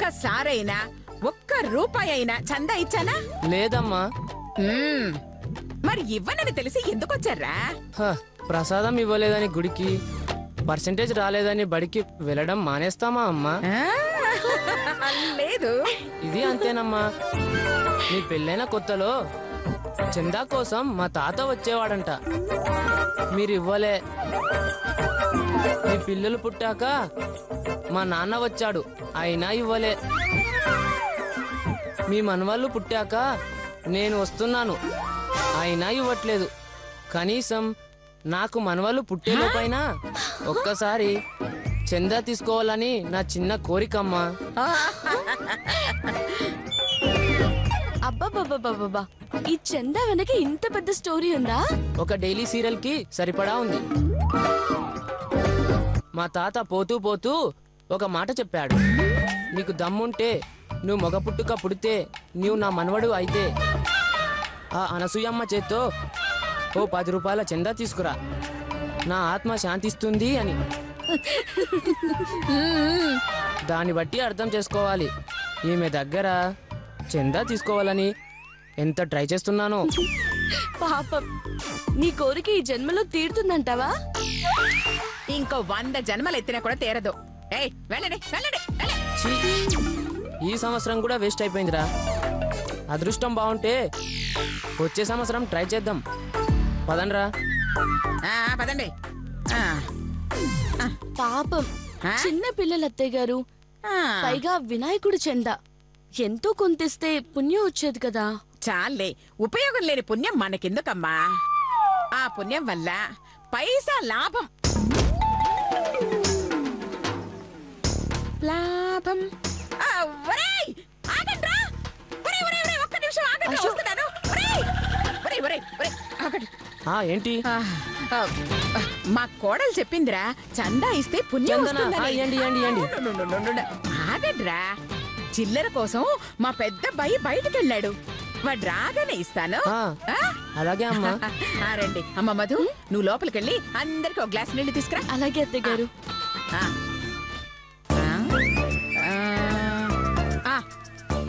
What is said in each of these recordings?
ఒక్కసారైనా ఒక్క రూపాయి అయినా చందా ఇచ్చానా? లేదమ్మా. మరి ఇవ్వనని తెలిసి ఎందుకొచ్చారా? ప్రసాదం ఇవ్వలేదని గుడికి, పర్సెంటేజ్ రాలేదని బడికి వెళ్ళడం మానేస్తామా అమ్మా? లేదు. ఇది అంతేనమ్మా. నీ పెళ్ళైన కొత్తలో చందా కోసం మా తాత వచ్చేవాడంట, మీరు ఇవ్వలే. మీ పిల్లలు పుట్టాక మా నాన్న వచ్చాడు, అయినా ఇవ్వలే. మీ మనవాళ్ళు పుట్టాక నేను వస్తున్నాను, అయినా ఇవ్వట్లేదు. కనీసం నాకు మనవాళ్ళు పుట్టేలోపైనా ఒక్కసారి చందా తీసుకోవాలని నా చిన్న కోరికమ్మా. అబ్బబ్బబ్బబ్బబ్బా, ఈ చందా వెనక ఇంత పెద్ద స్టోరీ ఉందా? ఒక డైలీ సీరియల్ కి సరిపడా ఉంది. మా తాత పోతూ పోతూ ఒక మాట చెప్పాడు, నీకు దమ్ముంటే నువ్వు మగ పుట్టుక పుడితే నీవు నా మనవడు అయితే ఆ అనసూయమ్మ చేత్తో ఓ 10 రూపాయల చందా తీసుకురా, నా ఆత్మ శాంతిస్తుంది అని. దాన్ని బట్టి అర్థం చేసుకోవాలి ఈమె దగ్గర చందా తీసుకోవాలని ఎంత ట్రై చేస్తున్నానో. పాపం, నీ కోరిక ఈ జన్మలో తీరుతుందంటావా? ఇంకో 100 జన్మలు ఎత్తినా కూడా తీరదు. వెళ్ళండి వెళ్ళండి. ఈ సంవత్సరం కూడా వేస్ట్ అయిపోయిందిరా. అదృష్టం బాగుంటే వచ్చే సంవత్సరం ట్రై చేద్దాం. పదండ్రా. పదండి. పాపం చిన్న పిల్లలు అత్తయ్య గారు, పైగా వినాయకుడు చందా ఎంతో కొంతిస్తే పుణ్యం వచ్చేది కదా. చాలే, ఉపయోగం లేని పుణ్యం మనకెందుకమ్మా? ఆ పుణ్యం వల్ల పైసా లాభం. లాభం. ఒక్క నిమిషం ఆగండి, వస్తున్నాను. ఏంటి? మా కోడలు చెప్పిందిరా, చందా ఇస్తే పుణ్యం వస్తుందని. ఆగండ్రా, చిల్లర కోసం మా పెద్ద అబ్బాయి బయటికెళ్ళాడు, వాడు రాగానే ఇస్తాను. అలాగే అమ్మా. రండి. అమ్మ మధు, నువ్వు లోపలికెళ్ళి అందరికి ఒక గ్లాస్ నీళ్లు తీసుకురా. అలాగే అత్తయ్య గారు.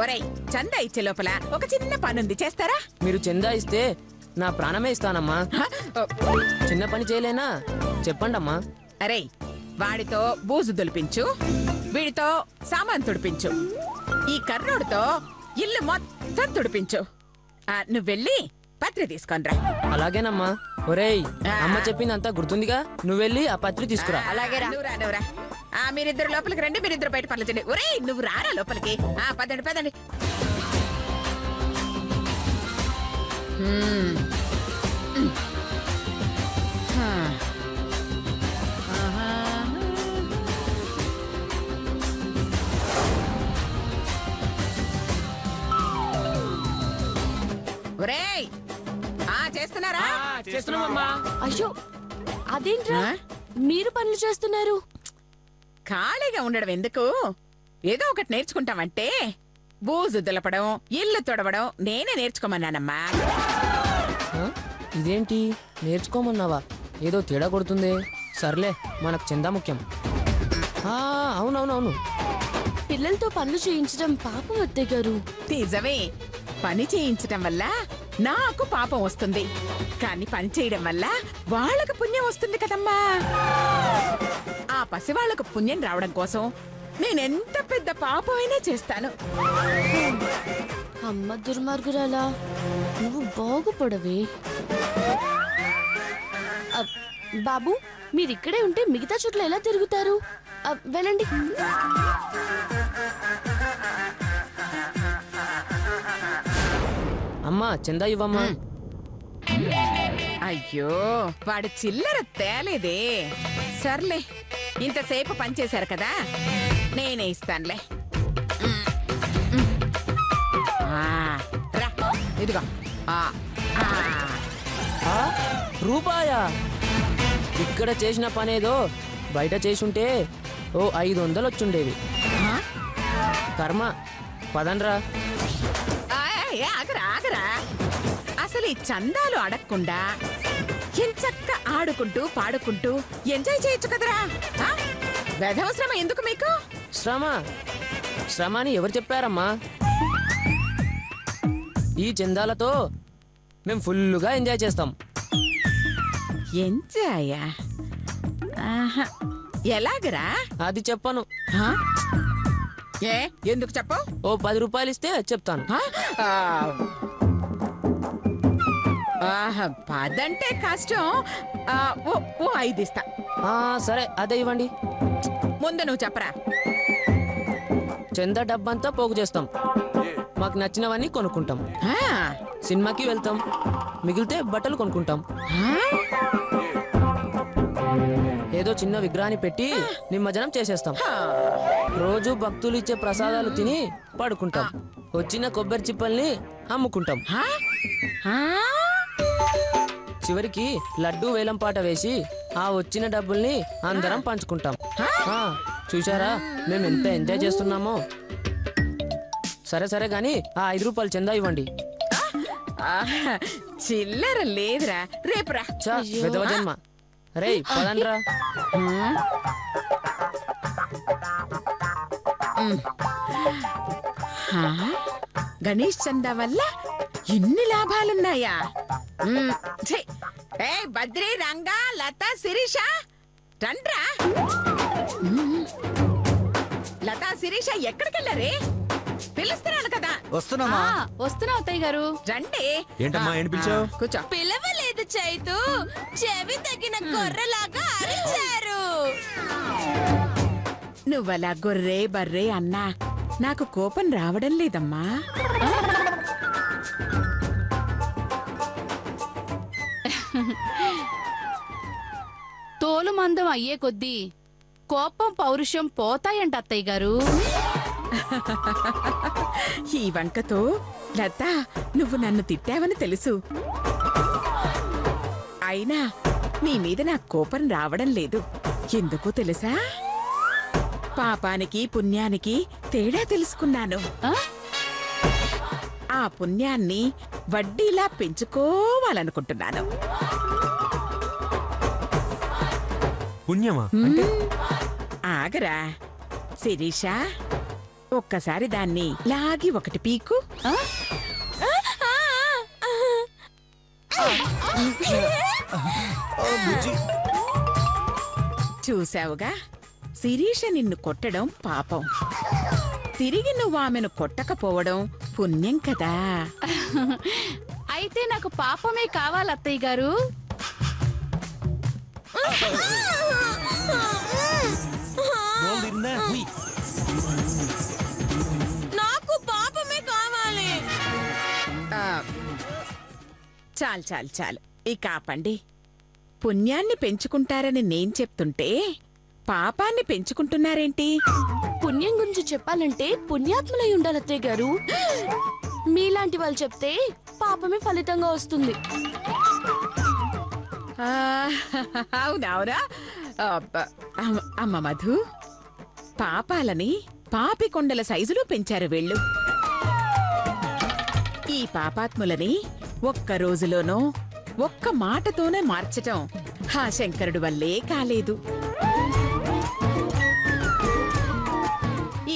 ఒరేయ్, చందా ఇచ్చే లోపల ఒక చిన్న పనుంది, చేస్తారా? మీరు చందా ఇస్తే నా ప్రాణమే ఇస్తానమ్మా. చిన్న పని చేయలేనా? చెప్పండమ్మా. అరే, వాడితో బూజు దులిపించు, వీడితో సామాన్ తుడిపించు, ఈ కర్రోడితో ఇల్లు మొత్తం తుడిపించు. నువ్వెళ్ళి పత్రి తీసుకొనిరా. అలాగేనమ్మా. ఒరేయ్, అమ్మ చెప్పిందంతా గుర్తుందిగా, నువ్వెళ్ళి ఆ పత్రి తీసుకురా. అలాగే. నువ్వురా. మీరిద్దరు లోపలికి రండి, మీరిద్దరు బయట పనులు చేయండి. ఒరేయ్, నువ్వు రారా లోపలికి. పదండి పదండి. ఒరేయ్, చేస్తున్నారా? చేస్తున్నామమ్మా. అయ్యో, అదేంట్రా మీరు పనులు చేస్తున్నారు? ఖాళీగా ఉండడం ఎందుకు, ఏదో ఒకటి నేర్చుకుంటామంటే. బూజు దులపడం, ఇల్లు తొడవడం నేనే నేర్చుకోమన్నానమ్మా. ఇదేంటి నేర్చుకోమన్నావా? ఏదో తేడా కొడుతుంది. సర్లే, మనకు చందా ముఖ్యం. అవునవునవును, పిల్లలతో పనులు చేయించడం పాపం అత్తయ్య గారు. నిజమే, పని చేయించడం వల్ల నాకు పాపం వస్తుంది, కానీ పని చేయడం వల్ల వాళ్ళకు పుణ్యం వస్తుంది కదమ్మా. ఆ పసివాళ్లకు పుణ్యం రావడం కోసం నేనెంత పెద్ద పాపమైనా చేస్తాను. అమ్మ దుర్మార్గురాలా, నువ్వు బాగుపడవే. బాబు, మీరిక్కడే ఉంటే మిగతా చోట్ల ఎలా తిరుగుతారు? వెళ్ళండి. అమ్మా, చందా ఇవ్వమ్మా. అయ్యో, వాడు చిల్లర తేలేదే. సర్లే, ఇంతసేపు పనిచేశారు కదా, నేనే ఇస్తానులే. రా, ఇదిగో. రూపాయా? ఇక్కడ చేసిన పనేదో బయట చేసుంటే ఓ 500 వచ్చుండేవి. కర్మ. పదండ్రా. ఆగరా. అసలు ఈ చందాలు అడగకుండా ఎంచక్క ఆడుకుంటూ పాడుకుంటూ ఎంజాయ్ చేయొచ్చు కదరా. వెధవశ్రమ ఎందుకు మీకు? శ్రమ శ్రమ అని ఎవరు చెప్పారమ్మా? ఈ చందాలతో మేము ఫుల్లుగా ఎంజాయ్ చేస్తాం. ఎంజాయా? ఎలాగరా? అది చెప్పను. హా? ఏ ఎందుకు చెప్పు? ఓ 10 రూపాయలు ఇస్తే చెప్తాను. హా? పదంటే కష్టం. ఓ 5 ఇస్తా. సరే అదే ఇవ్వండి. ముందు నువ్వు చెప్పరా. చందా డబ్బంతా పోగు చేస్తాం. మాకు నచ్చినవన్నీ కొనుక్కుంటాం. హా? సినిమాకి వెళ్తాం. మిగిలితే బట్టలు కొనుక్కుంటాం. హా? ఏదో చిన్న విగ్రహాన్ని పెట్టి నిమజ్జనం చేసేస్తాం. హా? రోజు భక్తులు ఇచ్చే ప్రసాదాలు తిని పడుకుంటాం. వచ్చిన కొబ్బరి చిప్పల్ని అమ్ముకుంటాం. హా? హా? చివరికి లడ్డూ వేలం పాట వేసి ఆ వచ్చిన డబ్బుల్ని అందరం పంచుకుంటాం. చూశారా మేము ఎంత ఎంజాయ్ చేస్తున్నామో. సరే సరే గాని ఆ 5 రూపాయలు చందా ఇవ్వండి. చిల్లర లేదురా, రేపురా. విధవ జన్మ. రే పదండ్రా. గణేష్ చందా వల్ల ఇన్ని లాభాలున్నాయా? బద్రి, రంగా, లత, శిరీష రండ్రా. లత, శిరీష ఎక్కడికెళ్ళారే? పిలుస్తున్నాను కదా. వస్తున్నా అత్తయ్య గారు. రండి. ఏంటమ్మా ఏంటి పిలిచావు? కూర్చో. పిలవలేదు చైతు, చెవి తగిన గొర్రెలాగా అరిచారు. నువ్వలా గొర్రె బర్రే అన్నా నాకు కోపం రావడం లేదమ్మా. తోలు మందం అయ్యే కొద్దీ కోపం పౌరుషం పోతాయంట అత్తయ్య గారు. ఈ వంకతో లత నువ్వు నన్ను తిట్టావని తెలుసు. అయినా నీ మీద నాకు కోపం రావడం లేదు. ఎందుకో తెలుసా? పాపానికి పుణ్యానికి తేడా తెలుసుకున్నాను. ఆ పుణ్యాన్ని వడ్డీలా పెంచుకోవాలనుకుంటున్నాను. పుణ్యమా? ఆగరా శిరీష, ఒక్కసారి దాన్ని లాగి ఒకటి పీకు. చూసావుగా, శిరీష నిన్ను కొట్టడం పాపం, తిరిగి నువ్వు ఆమెను కొట్టకపోవడం పుణ్యం కదా. అయితే నాకు పాపమే కావాలి అత్తయ్య గారు. నాకు పాపమే కావాలి. చాలు చాలు చాలు, ఇక ఆపండి. పుణ్యాన్ని పెంచుకుంటారని నేను చెప్తుంటే పాపాన్ని పెంచుకుంటున్నారేంటి? పుణ్యం గురించి చెప్పాలంటే పుణ్యాత్ములై ఉండాలి అత్తయ్య గారు. మీలాంటి వాళ్ళు చెప్తే పాపమే ఫలితంగా వస్తుంది. అవునవునా? అమ్మ మధు, పాపాలని పాపికొండల సైజులో పెంచారు వీళ్ళు. ఈ పాపాత్ములని ఒక్క రోజులోనో ఒక్క మాటతోనే మార్చటం ఆ శంకరుడు వల్లే కాలేదు.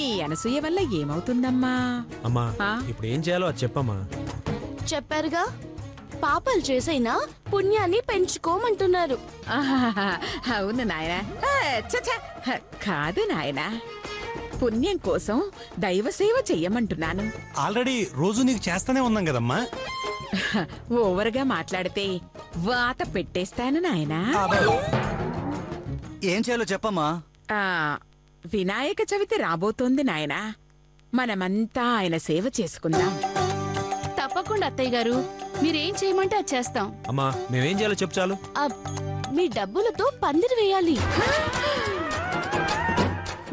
ఈ అనసూయ వల్ల ఏమవుతుందమ్మా? అమ్మా ఇప్పుడు ఏం చేయాలో అది చెప్పమ్మా. చెప్పారుగా, పాపాలు చేసైనా పుణ్యాన్ని పెంచుకోమంటున్నారు. అవును నాయనా. కాదు నాయనా, పుణ్యం కోసం దైవసేవ చెయ్యమంటున్నాను. ఆల్రెడీ రోజు నీకు చేస్తానే ఉన్నాం కదమ్మా. ఓవర్గా మాట్లాడితే వాత పెట్టేస్తాను నాయనా. ఏం చేయాలో చెప్పమ్మా. వినాయక చవితి రాబోతోంది నాయనా, మనమంతా ఆయన సేవ చేసుకుందాం. తప్పకుండా అత్తయ్య గారు, మీరేం చేయమంటే అది చేస్తాం. అమ్మా మేమేం చేయాలో చెప్పు చాలు. మీ డబ్బులతో పందిరి వేయాలి.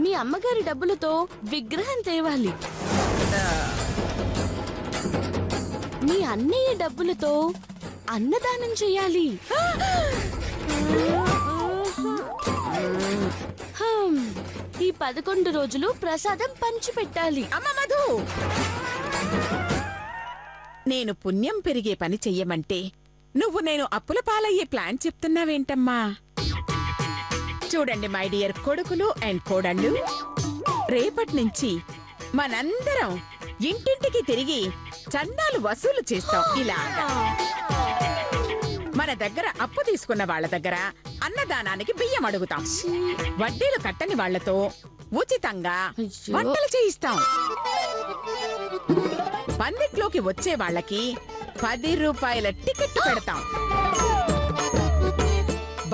మీ అమ్మగారి డబ్బులతో విగ్రహం తేవాలి. మీ అన్నయ్య డబ్బులతో అన్నదానం చేయాలి. ఈ 11 రోజులు ప్రసాదం పంచిపెట్టాలి. అమ్మ మధు, నేను పుణ్యం పెరిగే పని చెయ్యమంటే నువ్వు నేను అప్పుల పాలయ్యే ప్లాన్ చెప్తున్నావేంటమ్మా? చూడండి మై డియర్ కొడుకులు అండ్ కోడళ్ళు, రేపటి నుంచి మనందరం ఇంటింటికి తిరిగి చందాలు వసూలు చేస్తాం. ఇలాగా మన దగ్గర అప్పు తీసుకున్న వాళ్ళ దగ్గర అన్నదానానికి బియ్యం అడుగుతాం. వడ్డీలు కట్టని వాళ్లతో ఉచితంగా వంటలు చేయిస్తాం. పందిట్లోకి వచ్చే వాళ్ళకి 10 రూపాయల టికెట్ పెడతాం.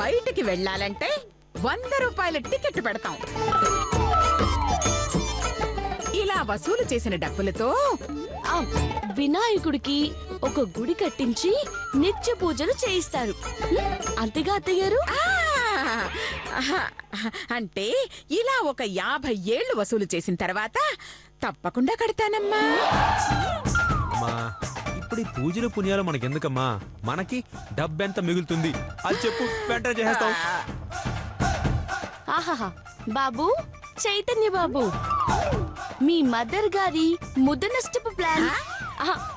బయటికి వెళ్ళాలంటే 100 రూపాయల టికెట్ పెడతాం. ఇలా వసూలు చేసిన డబ్బులతో వినాయకుడికి ఒక గుడి కట్టించి నిత్య పూజలు చేయిస్తారు. అంతేగా అత్తయ్య గారు? అంటే ఇలా ఒక 50 ఏళ్లు వసూలు చేసిన తర్వాత తప్పకుండా కడతానమ్మా. అమ్మా ఇప్పుడు ఈ పూజలు పుణ్యాలు మనకెందుకమ్మా? మనకి డబ్బెంత మిగులుతుంది అది చెప్పు, వెంటనే చేసేస్తాం. ఆహాహా బాబు, చైతన్య బాబు, మీ మదర్ గారి ముద్దనష్టపు ప్లాన్,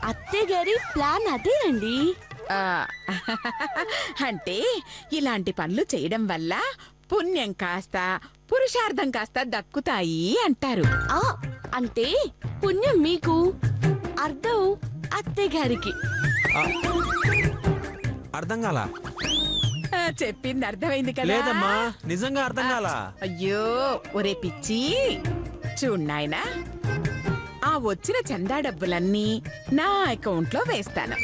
అత్తయ్య గారి ప్లాన్ అదేనండి. అంటే ఇలాంటి పనులు చేయడం వల్ల పుణ్యం కాస్త పురుషార్థం కాస్త దక్కుతాయి అంటారు. అంటే పుణ్యం మీకు, అర్థం అత్తయ్య గారికి. అర్థం కాలా? చెప్పింది అర్థమైంది కదా? లేదమ్మా, నిజంగా అర్థం కాలా. అయ్యో ఒరే పిచ్చి, చూడు నాయనా, ఆ వచ్చిన చందా డబ్బులన్నీ నా అకౌంట్ లో వేస్తాను.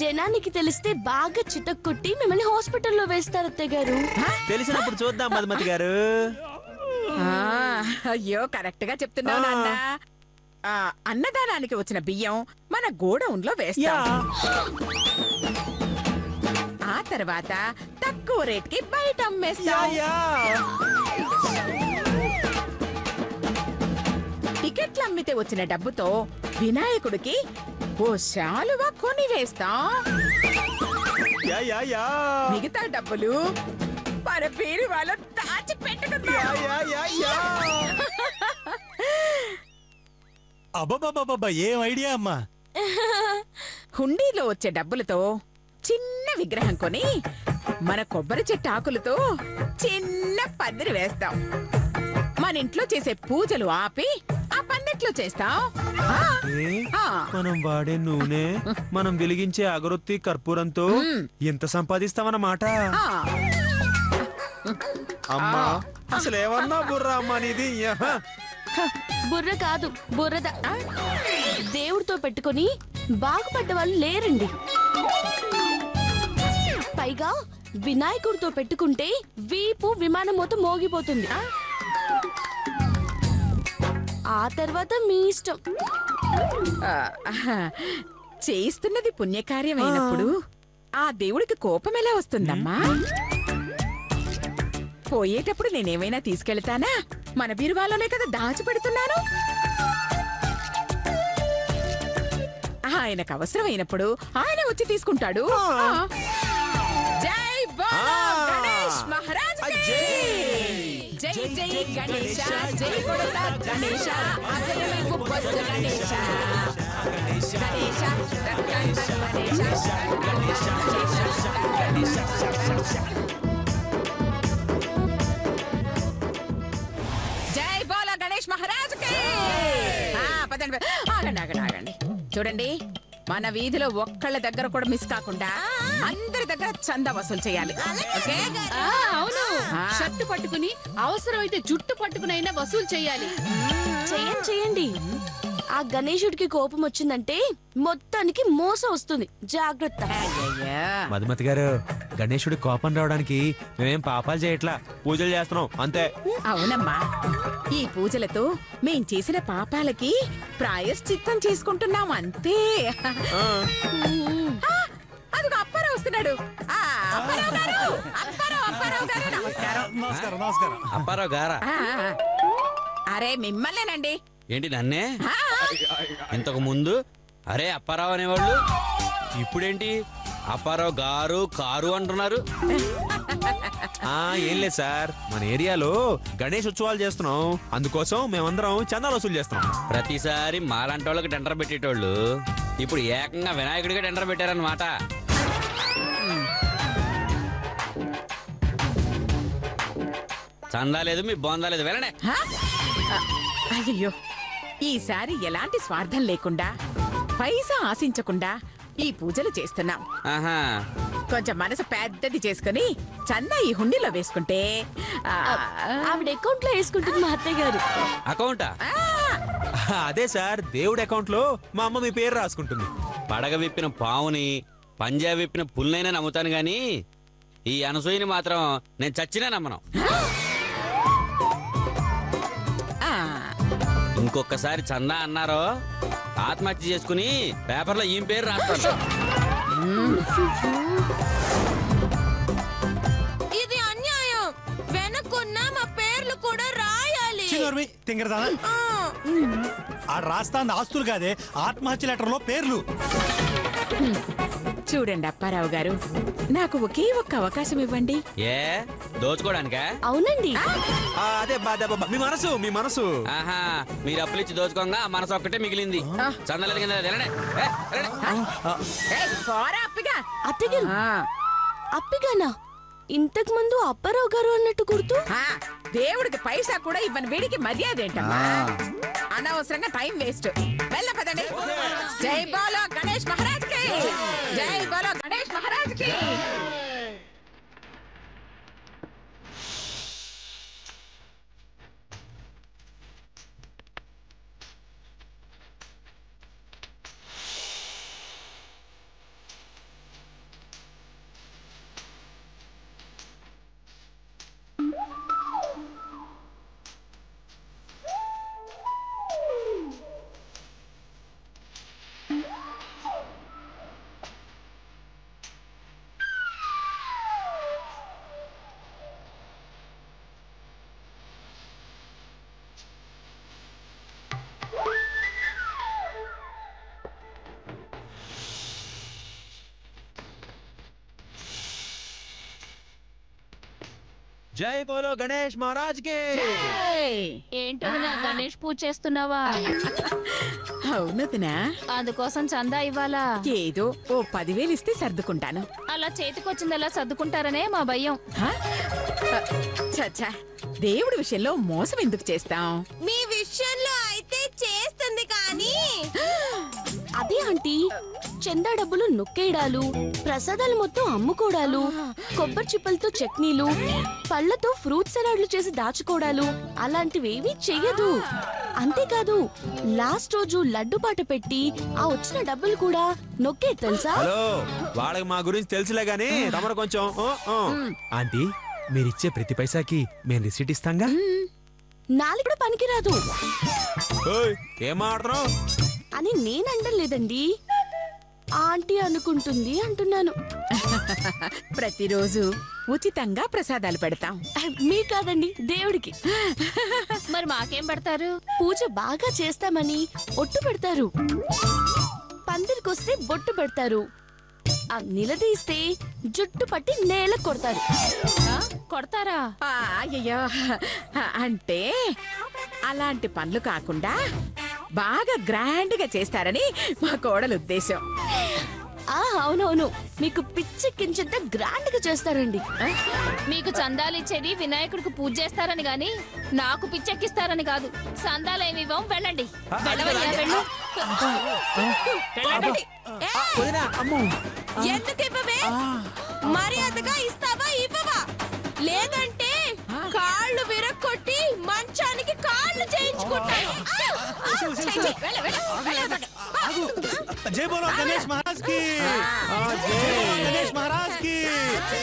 జనానికి తెలిస్తే బాగా చితక్కొట్టి మిమ్మల్ని హాస్పిటల్లో వేస్తారు అత్తయ్య గారు. తెలిసినప్పుడు చూద్దాం మధుమతి గారు. అయ్యో కరెక్ట్ గా చెప్తున్నావు నాన్న. అన్నదానానికి వచ్చిన బియ్యం మన గోడౌన్ లో వేస్తాం. ఆ తర్వాత తక్కువ రేట్ కి బయట అమ్మేస్తాం. టికెట్లు అమ్మితే వచ్చిన డబ్బుతో వినాయకుడికి ఓ శాలువా కొని వేస్తాం. మిగతా డబ్బులు మన పేరు వాళ్ళు దాచి పెట్టుకుంటాం. అబ్బబ్బబ్బబ్బా, ఏం ఐడియా అమ్మా. హుండీలో వచ్చే డబ్బులతో చిన్న విగ్రహం కొని మన కొబ్బరి చెట్టు ఆకులతో చిన్న పందిరి వేస్తాం. మన ఇంట్లో చేసే పూజలు ఆపి ఆ పందిట్లో చేస్తాం. మనం వాడే నూనె, మనం వెలిగించే అగరొత్తి కర్పూరంతో ఎంత సంపాదిస్తామన్నమాట. అమ్మా అసలు ఏమన్నా బుర్రా అమ్మా నీది? బుర్ర కాదు, బుర్రద. దేవుడితో పెట్టుకొని బాగుపడ్డ వాళ్ళు లేరండి. పైగా వినాయకుడితో పెట్టుకుంటే వీపు విమానం మొత్తం మోగిపోతుంది. ఆ తర్వాత మీ ఇష్టం. చేయిస్తున్నది పుణ్యకార్యమైనప్పుడు ఆ దేవుడికి కోపం ఎలా వస్తుందమ్మా? పోయేటప్పుడు నేనేమైనా తీసుకెళ్తానా? మన బీరువాలోనే కదా దాచిపెడుతున్నాను. ఆయనకు అవసరమైనప్పుడు ఆయన వచ్చి తీసుకుంటాడు. జై బోలో గణేష్ మహారాజ్ కి జై. జై గణేశ, జై కొడతా గణేశ, అజయమే గుప్పొచ్చు గణేశ. గణేశ గణేశ జై బోలో గణేష్ మహారాజ్ కి. పదండి, ఆగండి ఆగండి ఆగండి. చూడండి, మన వీధిలో ఒక్కళ్ళ దగ్గర కూడా మిస్ కాకుండా అందరి దగ్గర చందా వసూలు చేయాలి. అవును, షర్టు పట్టుకుని అవసరమైతే జుట్టు పట్టుకునైనా వసూలు చేయాలి. చేయండి. ఆ గణేశుడికి కోపం వచ్చిందంటే మొత్తానికి మోసం వస్తుంది, జాగ్రత్త. మధుమతి గారు, గణేశుడి కోపం రావడానికి మేమేం పాపాలు చేయట్లా, పూజలు చేస్తున్నాం అంతే. అవునమ్మా, ఈ పూజలతో మేం చేసిన పాపాలకి ప్రాయశ్చిత్తం చేసుకుంటున్నాం అంతే. అదిగో అప్పారావు వస్తున్నాడు. అప్పారావు గారు, అప్పారావు గారు, నమస్కారం. నమస్కారం నమస్కారం. అప్పారావు గారా? అరే మిమ్మల్నేనండి. ఏంటి నన్నే? ఇంతకు ముందు అరే అప్పారావు అనేవాళ్ళు, ఇప్పుడేంటి అప్పారావు గారు కారు అంటున్నారు? ఏం లేదు సార్, మన ఏరియాలో గణేష్ ఉత్సవాలు చేస్తున్నాం, అందుకోసం మేమందరం చందాలు వసూలు చేస్తున్నాం. ప్రతిసారి మాలాంటి వాళ్ళకి టెండర్ పెట్టేటోళ్ళు ఇప్పుడు ఏకంగా వినాయకుడిగా టెండర్ పెట్టారన్నమాట. చందా లేదు మీ బొందా లేదు వెళ్ళండి. అయ్యో ఈసారి ఎలాంటి స్వార్థం లేకుండా పైసా ఆశించకుండా ఈ పూజలు చేస్తున్నాం. ఆహా కొంచెం మనసు పెద్దది చేసుకుని చందా ఈ హుండీలో వేసుకుంటే ఆవిడ అకౌంట్ లో వేసుకుంటుంది మా అత్తయ్య గారు. అకౌంటా? అదే సార్, దేవుడి అకౌంట్ లో మా అమ్మ మీ పేరు రాసుకుంటుంది. పడగ విప్పిన పావుని పంజాబ్ విప్పిన పుల్లైనా నమ్ముతాను గాని ఈ అనసూయని మాత్రం నేను చచ్చినా నమ్మను. ఇంకొకసారి చందా అన్నారో ఆత్మహత్య చేసుకుని పేపర్లో ఈ పేరు రాస్తాను. ఇది అన్యాయం. వెనకున్న మా పేర్లు కూడా రాయాలి. ఆ రాస్తాంది ఆస్తులు కాదే, ఆత్మహత్య లెటర్ లో పేర్లు. చూడండి అప్పారావు గారు, నాకు ఒకే ఒక్క అవకాశం ఇవ్వండి. ఏ దోచుకోవడానికా? అవునండి. అదే మీ మనసు మీ మనసు. ఆహా మీరు అప్పులిచ్చి దోచుకోగా మనసు ఒక్కటే మిగిలింది. చందలేదు కింద వెళ్ళండి. అత్తయ్య గారు అప్పిగానా? ఇంతకు ముందు అప్పారావు గారు అన్నట్టు గుర్తు. దేవుడికి పైసా కూడా ఇవ్వని వీడికి మర్యాద ఏంటమ్మా? అనవసరంగా టైం వేస్ట్. వెళ్ళ పదండి. జై బోలో గణేష్ మహారాజ్ కి, జై బోలో గణేష్ మహారాజ్ కి. జై బోలో గణేష్ మహారాజ్ కే. ఏంటో గణేష్ పూజ చేస్తున్నావా? అవునదినా, అందుకోసం చందా ఇవ్వాలా? ఏదో ఓ 10,000 ఇస్తే సర్దుకుంటాను. అలా చేతికొచ్చిందలా సర్దుకుంటారనే మా భయం. చచ్చా, దేవుడి విషయంలో మోసం ఎందుకు చేస్తాం? మీ విషయంలో అయితే చేస్తుంది కానీ అదే ఆంటీ, చందా డబ్బులు నొక్కేయడాలు, ప్రసాదాలు మొత్తం అమ్ముకోవడాలు, కొబ్బరి చిప్పలతో చట్నీలు, పళ్ళతో ఫ్రూట్ సలాడ్లు చేసి దాచుకోవడాలు అలాంటివేవీ చెయ్యదు. అంతేకాదు లాస్ట్ రోజు లడ్డు పాట పెట్టి ఆ వచ్చిన డబ్బులు కూడా నొక్కే తెలుసా? హలో, వాళ్ళకి మా గురించి తెలుసులే గానీ తమరు కొంచెం ఆంటీ, మీరిచ్చే ప్రతి పైసాకి మేము రిసీట్ ఇస్తాంగా. నాలుగు కూడా పనికిరాదు ఏం మాట్లాడుతున్నావు అని నేనండం లేదండి, ఆంటీ అనుకుంటుంది అంటున్నాను. ప్రతిరోజు ఉచితంగా ప్రసాదాలు పెడతాం. మీ కాదండి, దేవుడికి. మరి మాకేం పెడతారు? పూజ బాగా చేస్తామని ఒట్టు పెడతారు, పందిరికొస్తే బొట్టు పెడతారు, నిలదీస్తే జుట్టు పట్టి నేల కొడతారు. కొడతారా? అయ్యో, అంటే అలాంటి పనులు కాకుండా బాగా గ్రాండ్ గా చేస్తారని మా కోడలు ఉద్దేశం. అవునవును, మీకు పిచ్చెక్కించేంత గ్రాండ్ గా చేస్తారండి. మీకు చందాలు ఇచ్చేది వినాయకుడికి పూజ చేస్తారని గాని నాకు పిచ్చెక్కిస్తారని కాదు. చందాలేమి ఇవ్వం, వెళ్ళండి. వెళ్ళవయ్యా, వెళ్ళు. ఎందుకు ఇవ్వవే? మర్యాదగా ఇస్తావా ఇవ్వవా? లేదంటే కాళ్ళు విరక్కొట్టి మంచానికి కాళ్ళు చేయించుకుంటాను. జై బోలో గణేష్ మహారాజ్ కి, జై బోలో గణేష్ మహారాజ్ కి,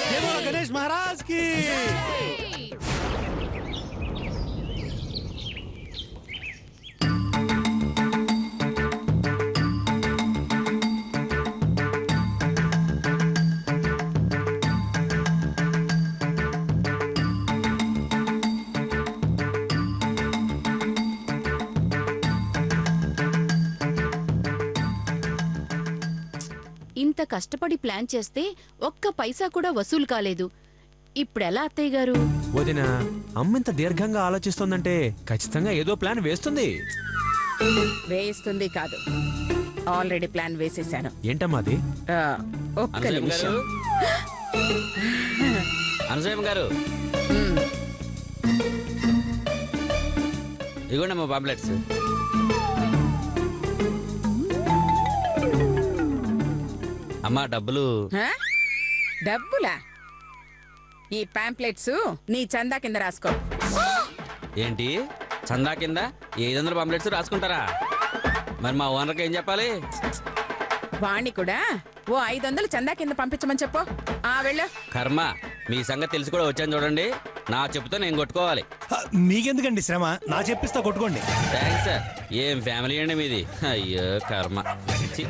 జై బోలో గణేష్ మహారాజ్ కి. ఇంత కష్టపడి ప్లాన్ చేస్తే ఒక్క పైసా కూడా వసూలు కాలేదు. ఇప్పుడెలా అత్తయ్య గారు? వదిన, అమ్మింత దీర్ఘంగా ఆలోచిస్తోందంటే ఖచ్చితంగా ఏదో ప్లాన్ వేస్తుంది. వేస్తుంది కాదు, ఆల్రెడీ ప్లాన్ వేసేసాను. ఏంటమ్మా అది? ఒక్క నిమిషం. అనసూయమ్మ గారు, ఇదిగోండమ్మా పాంప్లెట్స్. అమ్మా డబ్బులు. డబ్బులా? ఈ పాంప్లెట్స్ నీ చందా కింద రాసుకో. ఏంటి చందా కింద 500 పాంప్లెట్స్ రాసుకుంటారా? మరి మా ఓనర్కి ఏం చెప్పాలి? వాణ్ణి కూడా ఓ 500 చందా కింద పంపించమని చెప్పు. వెళ్ళు. కర్మ, మీ సంగతి తెలిసి కూడా వచ్చాను చూడండి. నా చెప్పుతో నేను కొట్టుకోవాలి. మీకెందుకండి శ్రమ, నా చెప్పిస్తా కొట్టుకోండి. Thanks sir. ఏం ఫ్యామిలీ అండి మీది. అయ్యో కర్మ. ఛీ.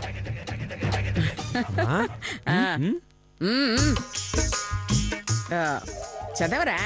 చదవరా.